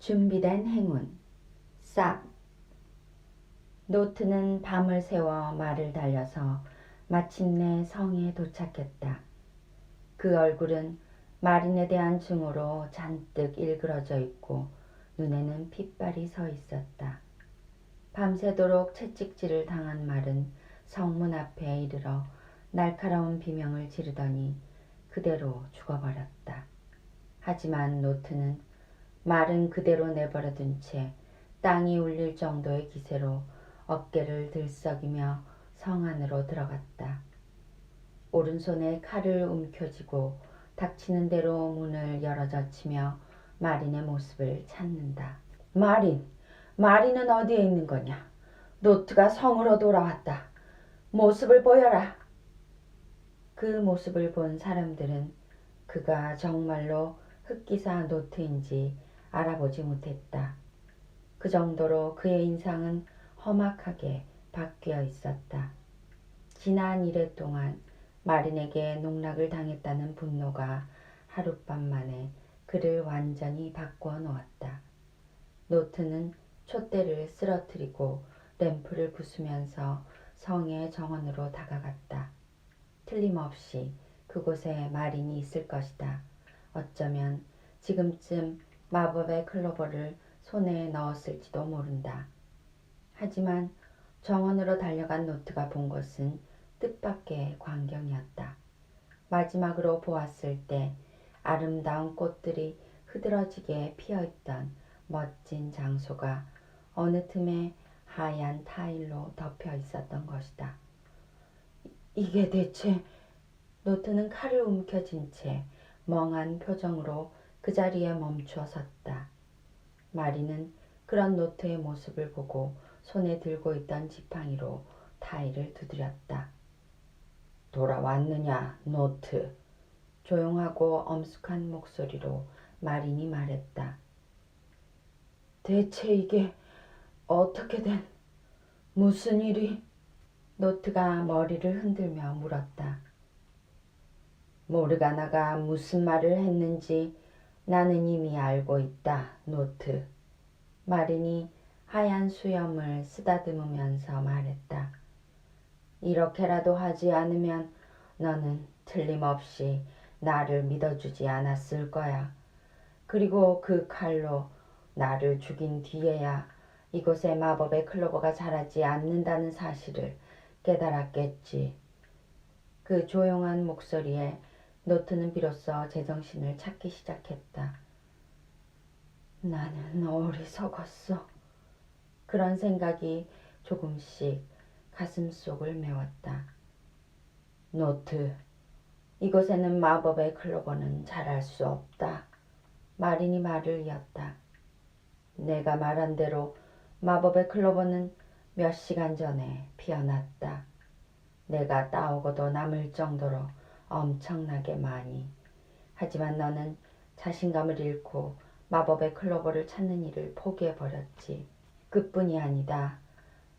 준비된 행운. 쌉. 노트는 밤을 새워 말을 달려서 마침내 성에 도착했다. 그 얼굴은 마린에 대한 증오로 잔뜩 일그러져 있고 눈에는 핏발이 서 있었다. 밤새도록 채찍질을 당한 말은 성문 앞에 이르러 날카로운 비명을 지르더니 그대로 죽어버렸다. 하지만 노트는 말은 그대로 내버려둔 채 땅이 울릴 정도의 기세로 어깨를 들썩이며 성 안으로 들어갔다. 오른손에 칼을 움켜쥐고 닥치는 대로 문을 열어젖히며 마린의 모습을 찾는다. 마린은 어디에 있는 거냐? 노트가 성으로 돌아왔다. 모습을 보여라. 그 모습을 본 사람들은 그가 정말로 흑기사 노트인지 알아보지 못했다. 그 정도로 그의 인상은 험악하게 바뀌어 있었다. 지난 이래 동안 마린에게 농락을 당했다는 분노가 하룻밤 만에 그를 완전히 바꾸어 놓았다. 노트는 촛대를 쓰러뜨리고 램프를 부수면서 성의 정원으로 다가갔다. 틀림없이 그곳에 마린이 있을 것이다. 어쩌면 지금쯤 마법의 클로버를 손에 넣었을지도 모른다. 하지만 정원으로 달려간 노트가 본 것은 뜻밖의 광경이었다. 마지막으로 보았을 때 아름다운 꽃들이 흐드러지게 피어있던 멋진 장소가 어느 틈에 하얀 타일로 덮여 있었던 것이다. 이게 대체... 노트는 칼을 움켜쥔 채 멍한 표정으로 그 자리에 멈추어 섰다. 마리는 그런 노트의 모습을 보고 손에 들고 있던 지팡이로 타일을 두드렸다. 돌아왔느냐, 노트? 조용하고 엄숙한 목소리로 마린이 말했다. 대체 이게 어떻게 된... 무슨 일이... 노트가 머리를 흔들며 물었다. 모르가나가 무슨 말을 했는지 나는 이미 알고 있다, 노트. 마린이 하얀 수염을 쓰다듬으면서 말했다. 이렇게라도 하지 않으면 너는 틀림없이 나를 믿어주지 않았을 거야. 그리고 그 칼로 나를 죽인 뒤에야 이곳에 마법의 클로버가 자라지 않는다는 사실을 깨달았겠지. 그 조용한 목소리에 노트는 비로소 제정신을 찾기 시작했다. 나는 어리석었어. 그런 생각이 조금씩 가슴속을 메웠다. 노트, 이곳에는 마법의 클로버는 자랄 수 없다. 마린이 말을 이었다. 내가 말한 대로 마법의 클로버는 몇 시간 전에 피어났다. 내가 따오고도 남을 정도로 엄청나게 많이. 하지만 너는 자신감을 잃고 마법의 클로버를 찾는 일을 포기해버렸지. 그뿐이 아니다.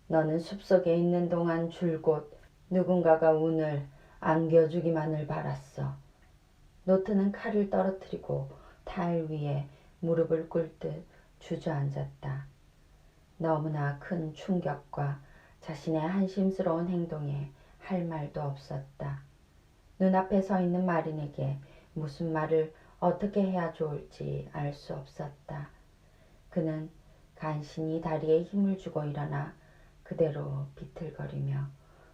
너는 숲속에 있는 동안 줄곧 누군가가 운을 안겨주기만을 바랐어. 노트는 칼을 떨어뜨리고 타일 위에 무릎을 꿇듯 주저앉았다. 너무나 큰 충격과 자신의 한심스러운 행동에 할 말도 없었다. 눈앞에 서 있는 마린에게 무슨 말을 어떻게 해야 좋을지 알 수 없었다. 그는 간신히 다리에 힘을 주고 일어나 그대로 비틀거리며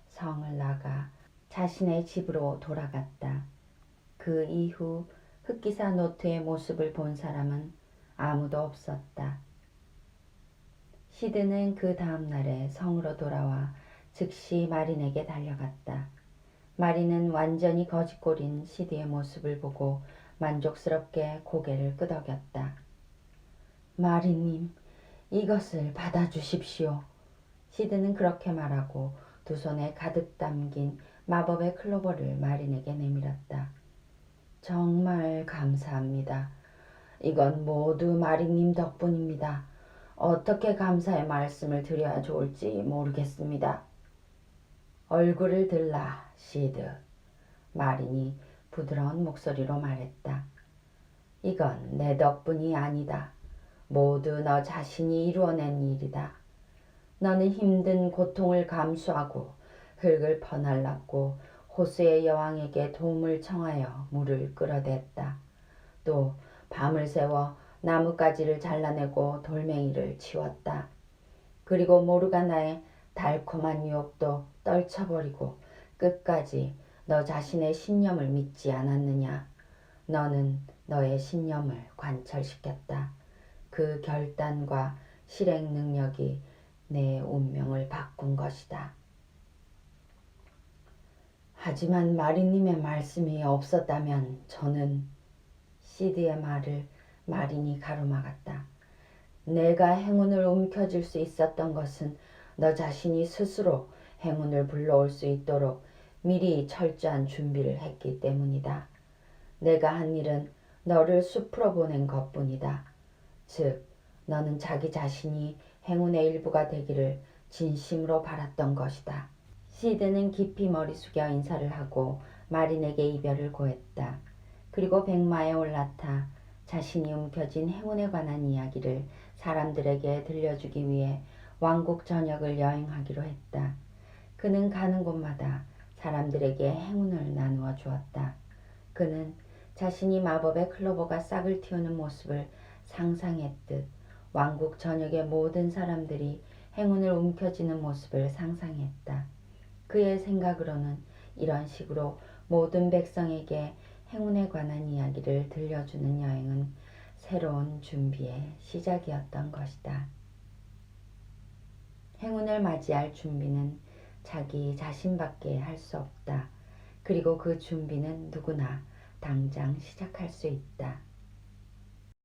성을 나가 자신의 집으로 돌아갔다. 그 이후 흑기사 노트의 모습을 본 사람은 아무도 없었다. 시드는 그 다음 날에 성으로 돌아와 즉시 마린에게 달려갔다. 마린은 완전히 거짓골인 시드의 모습을 보고 만족스럽게 고개를 끄덕였다. 마린님, 이것을 받아주십시오. 시드는 그렇게 말하고 두 손에 가득 담긴 마법의 클로버를 마린에게 내밀었다. 정말 감사합니다. 이건 모두 마린님 덕분입니다. 어떻게 감사의 말씀을 드려야 좋을지 모르겠습니다. 얼굴을 들라, 시드. 마린이 부드러운 목소리로 말했다. 이건 내 덕분이 아니다. 모두 너 자신이 이루어낸 일이다. 너는 힘든 고통을 감수하고 흙을 퍼날랐고 호수의 여왕에게 도움을 청하여 물을 끌어댔다. 또 밤을 새워 나뭇가지를 잘라내고 돌멩이를 치웠다. 그리고 모르가나의 달콤한 유혹도 떨쳐버리고 끝까지 너 자신의 신념을 믿지 않았느냐? 너는 너의 신념을 관철시켰다. 그 결단과 실행 능력이 내 운명을 바꾼 것이다. 하지만 마린님의 말씀이 없었다면 저는 시드의 말을 마린이 가로막았다. 내가 행운을 움켜쥘 수 있었던 것은 너 자신이 스스로 행운을 불러올 수 있도록 미리 철저한 준비를 했기 때문이다. 내가 한 일은 너를 숲으로 보낸 것뿐이다. 즉, 너는 자기 자신이 행운의 일부가 되기를 진심으로 바랐던 것이다. 시드는 깊이 머리 숙여 인사를 하고 마린에게 이별을 고했다. 그리고 백마에 올라타 자신이 움켜쥔 행운에 관한 이야기를 사람들에게 들려주기 위해 왕국 전역을 여행하기로 했다. 그는 가는 곳마다 사람들에게 행운을 나누어 주었다. 그는 자신이 마법의 클로버가 싹을 틔우는 모습을 상상했듯 왕국 전역의 모든 사람들이 행운을 움켜쥐는 모습을 상상했다. 그의 생각으로는 이런 식으로 모든 백성에게 행운에 관한 이야기를 들려주는 여행은 새로운 준비의 시작이었던 것이다. 행운을 맞이할 준비는 자기 자신밖에 할 수 없다. 그리고 그 준비는 누구나 당장 시작할 수 있다.